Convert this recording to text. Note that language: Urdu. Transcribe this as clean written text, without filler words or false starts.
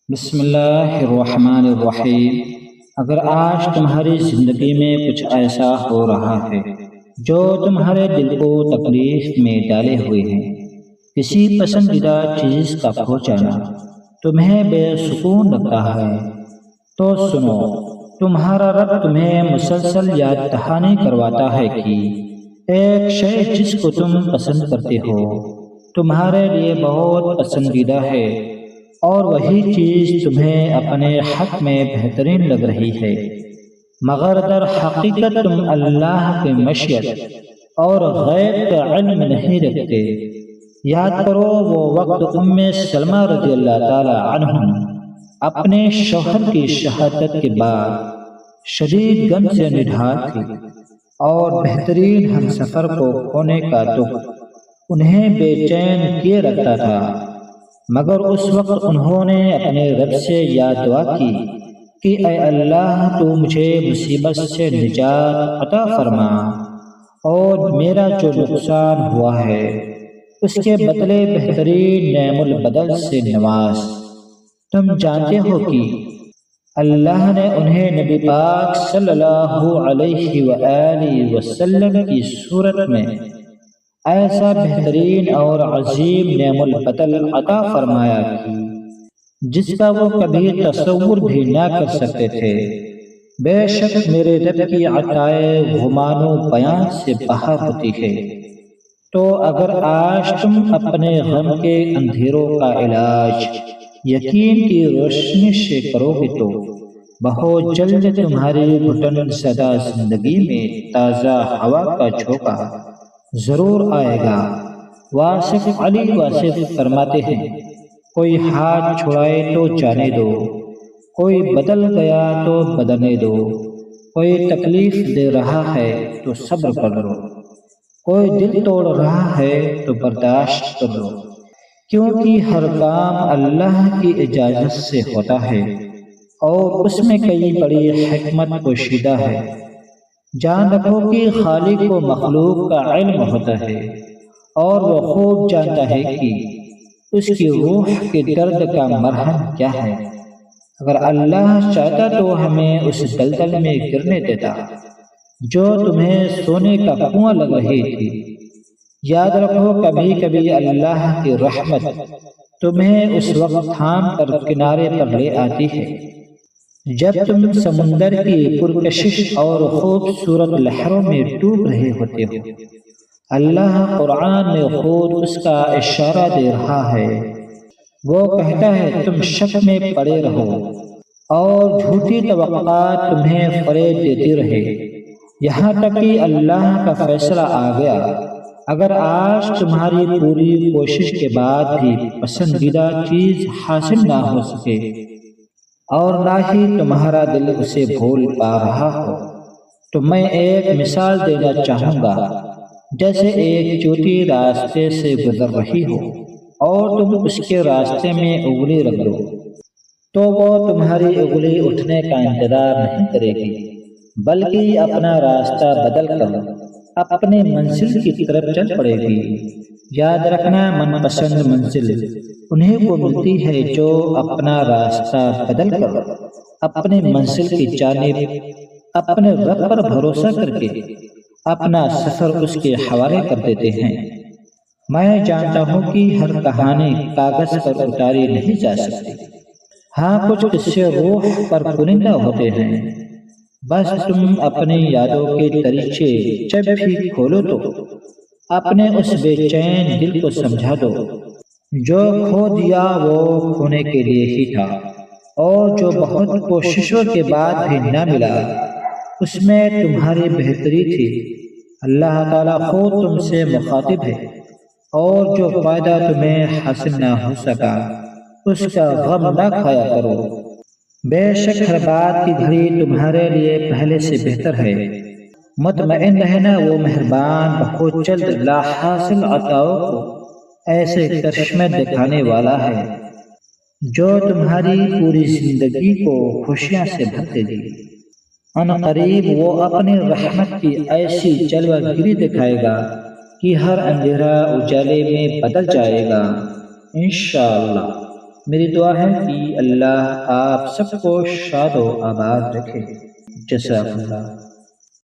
بسم اللہ الرحمن الرحیم۔ اگر آج تمہاری زندگی میں کچھ ایسا ہو رہا ہے جو تمہارے دل کو تکلیف میں ڈالے ہوئے ہیں، کسی پسندیدہ چیز کا کھو جانا تمہیں بے سکون لگتا ہے، تو سنو، تمہارا رب تمہیں مسلسل یاد دہانی کرواتا ہے کہ ایک شے جس کو تم پسند کرتے ہو تمہارے لیے بہت پسندیدہ ہے، اور وہی چیز تمہیں اپنے حق میں بہترین لگ رہی ہے، مگر در حقیقت تم اللہ کی مشیت اور غیب کا علم نہیں رکھتے۔ یاد کرو وہ وقت ام سلمہ رضی اللہ تعالی عنہ اپنے شوہر کی شہادت کے بعد شدید غم سے نڈھال تھی، اور بہترین ہمسفر کو کھونے کا دکھ انہیں بے چین کیے رکھتا تھا، مگر اس وقت انہوں نے اپنے رب سے یاد دعا کی کہ اے اللہ، تو مجھے مصیبت سے نجات عطا فرما، اور میرا جو نقصان ہوا ہے اس کے بدلے بہترین نعم البدل سے نواز۔ تم جانتے ہو کہ اللہ نے انہیں نبی پاک صلی اللہ علیہ وآلہ وسلم کی صورت میں ایسا بہترین اور عظیم نعم البدل عطا فرمایا کہ جس کا وہ کبھی تصور بھی نہ کر سکتے تھے۔ بے شک میرے رب کی عطائے گمان و بیان سے باہر ہوتی ہے، تو اگر آج تم اپنے غم کے اندھیروں کا علاج یقین کی روشنی سے کرو گے تو بہت جلد تمہاری گھٹن زدہ زندگی میں تازہ ہوا کا جھونکا ضرور آئے گا۔ واصف علی واصف فرماتے ہیں، کوئی ہاتھ چھڑائے تو جانے دو، کوئی بدل گیا تو بدلنے دو، کوئی تکلیف دے رہا ہے تو صبر کر لو، کوئی دل توڑ رہا ہے تو برداشت کر لو، کیونکہ ہر کام اللہ کی اجازت سے ہوتا ہے، اور اس میں کئی بڑی حکمت پوشیدہ ہے۔ جان رکھو کہ خالق کو مخلوق کا علم ہوتا ہے، اور وہ خوب جانتا ہے کہ اس کی روح کے درد کا مرہم کیا ہے۔ اگر اللہ چاہتا تو ہمیں اس دلدل میں گرنے دیتا جو تمہیں سونے کا کنواں لگ رہی تھی۔ یاد رکھو کبھی کبھی اللہ کی رحمت تمہیں اس وقت تھام کر کنارے پر لے آتی ہے جب تم سمندر کی پرکشش اور خوبصورت لہروں میں ڈوب رہے ہوتے ہو۔ اللہ قرآن میں خود اس کا اشارہ دے رہا ہے، وہ کہتا ہے تم شک میں پڑے رہو اور جھوٹی توقعات تمہیں فریب دیتی رہے، یہاں تک کہ اللہ کا فیصلہ آ گیا۔ اگر آج تمہاری پوری کوشش کے بعد بھی پسندیدہ چیز حاصل نہ ہو سکے اور نہ ہی تمہارا دل اسے بھول پا رہا ہو، تو میں ایک مثال دینا چاہوں گا۔ جیسے ایک چوٹی راستے سے گزر رہی ہو اور تم اس کے راستے میں انگلی رکھ دو، تو وہ تمہاری انگلی اٹھنے کا انتظار نہیں کرے گی، بلکہ اپنا راستہ بدل کر اپنی منزل کی طرف چل پڑے گی۔ یاد رکھنا، من پسند منزل انہیں کو ملتی ہے جو اپنا راستہ بدل کر اپنی منزل کی جانب اپنے رب پر بھروسہ کر کے اپنا سفر اس کے حوالے کر دیتے ہیں۔ میں جانتا ہوں کہ ہر کہانی کاغذ پر اتاری نہیں جا سکتی، ہاں کچھ قصے روح پر پرندہ ہوتے ہیں۔ بس تم اپنی یادوں کے دریچے جب بھی کھولو تو اپنے اس بے چین دل کو سمجھا دو، جو کھو دیا وہ کھونے کے لیے ہی تھا، اور جو بہت کوششوں کے بعد بھی نہ ملا اس میں تمہاری بہتری تھی۔ اللہ تعالیٰ خود تم سے مخاطب ہے، اور جو فائدہ تمہیں حاصل نہ ہو سکا اس کا غم نہ کھایا کرو، بے شک ہر بات کی گھڑی تمہارے لیے پہلے سے بہتر ہے۔ مطمئن رہنا، وہ مہربان بہت جلد لا حاصل عطاؤں کو ایسے کرشمے دکھانے والا ہے جو تمہاری پوری زندگی کو خوشیاں سے بھر دے گی۔ ان قریب وہ اپنی رحمت کی ایسی جلوہ گری دکھائے گا کہ ہر اندھیرا اجالے میں بدل جائے گا۔ انشاءاللہ میری دعا ہے کہ اللہ آپ سب کو شاد و آباد رکھے۔ جزاک اللہ۔